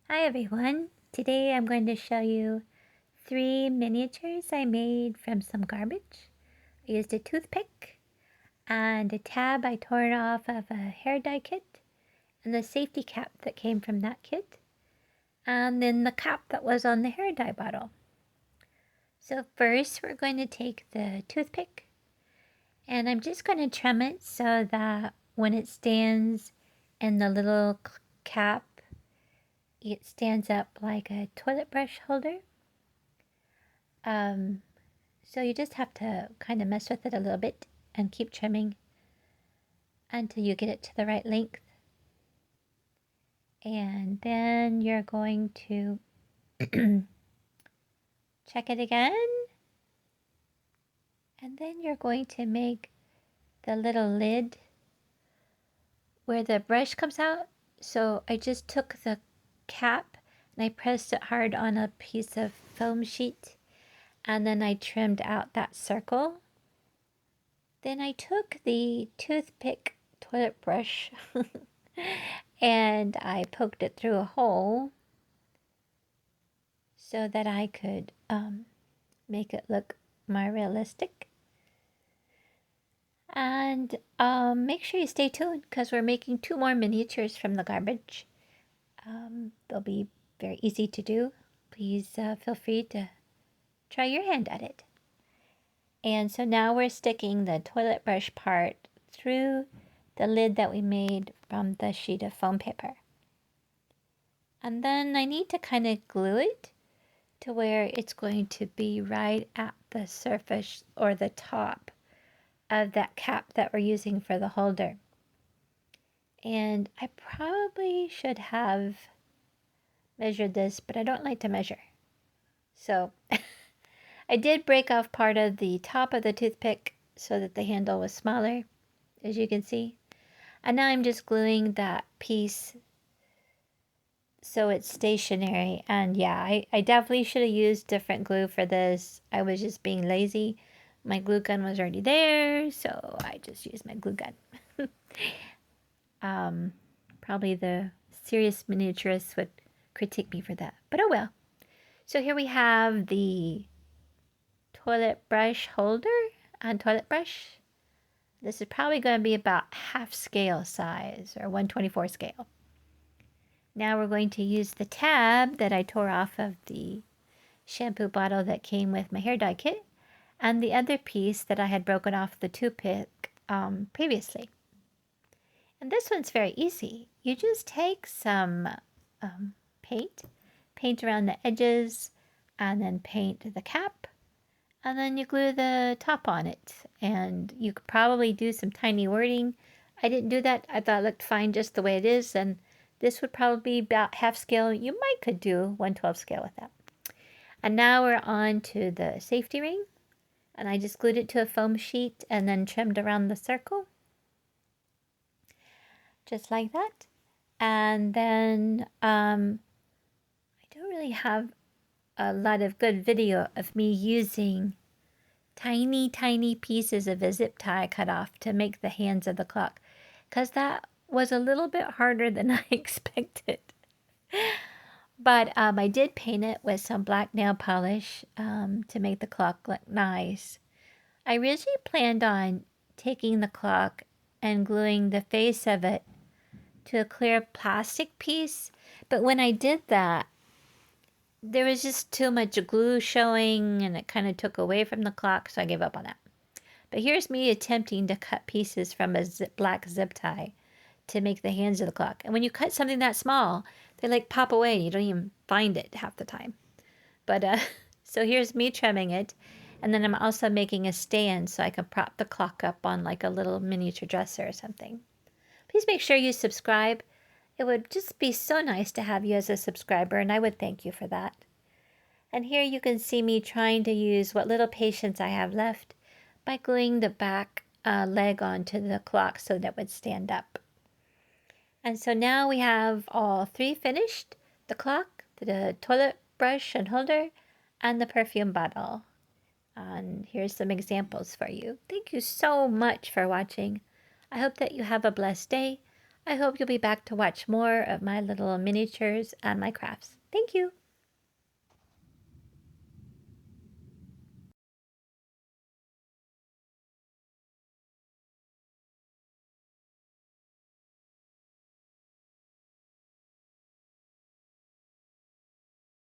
Hi everyone! Today I'm going to show you 3 miniatures I made from some garbage. I used a toothpick and a tab I tore off of a hair dye kit and the safety cap that came from that kit and then the cap that was on the hair dye bottle. So first we're going to take the toothpick and I'm just going to trim it so that when it stands in the little cap it stands up like a toilet brush holder. So you just have to kind of mess with it a little bit and keep trimming until you get it to the right length. And then you're going to check it again. And then you're going to make the little lid where the brush comes out. So I just took the cap and I pressed it hard on a piece of foam sheet. And then I trimmed out that circle. Then I took the toothpick toilet brush and I poked it through a hole so that I could make it look more realistic. And make sure you stay tuned because we're making 2 more miniatures from the garbage. They'll be very easy to do. Please feel free to try your hand at it. And so now we're sticking the toilet brush part through the lid that we made from the sheet of foam paper. And then I need to kind of glue it to where it's going to be right at the surface or the top of that cap that we're using for the holder. And I probably should have measured this, but I don't like to measure. So I did break off part of the top of the toothpick so that the handle was smaller, as you can see. And now I'm just gluing that piece so it's stationary. And yeah, I definitely should have used different glue for this. I was just being lazy. My glue gun was already there, so I just used my glue gun. Probably the serious miniaturists would critique me for that, but oh well. So here we have the toilet brush holder and toilet brush. This is probably going to be about half scale size or 1/24 scale. Now we're going to use the tab that I tore off of the shampoo bottle that came with my hair dye kit and the other piece that I had broken off the toothpick previously. And this one's very easy. You just take some paint around the edges, and then paint the cap, and then you glue the top on it. And you could probably do some tiny wording. I didn't do that. I thought it looked fine just the way it is, and this would probably be about half scale. You might could do 1/12 scale with that. And now we're on to the safety ring. And I just glued it to a foam sheet and then trimmed around the circle. Just like that. And then I don't really have a lot of good video of me using tiny pieces of a zip tie I cut off to make the hands of the clock, because that was a little bit harder than I expected. But I did paint it with some black nail polish to make the clock look nice. I originally planned on taking the clock and gluing the face of it to a clear plastic piece, but when I did that, there was just too much glue showing and it kind of took away from the clock, so I gave up on that. But here's me attempting to cut pieces from a black zip tie to make the hands of the clock. And when you cut something that small, they like pop away. You don't even find it half the time. But so here's me trimming it. And then I'm also making a stand so I can prop the clock up on like a little miniature dresser or something. Please make sure you subscribe. It would just be so nice to have you as a subscriber, and I would thank you for that. And here you can see me trying to use what little patience I have left by gluing the back leg onto the clock so that it would stand up. And so now we have all 3 finished: the clock, the toilet brush and holder, and the perfume bottle. And here's some examples for you. Thank you so much for watching. I hope that you have a blessed day. I hope you'll be back to watch more of my little miniatures and my crafts. Thank you.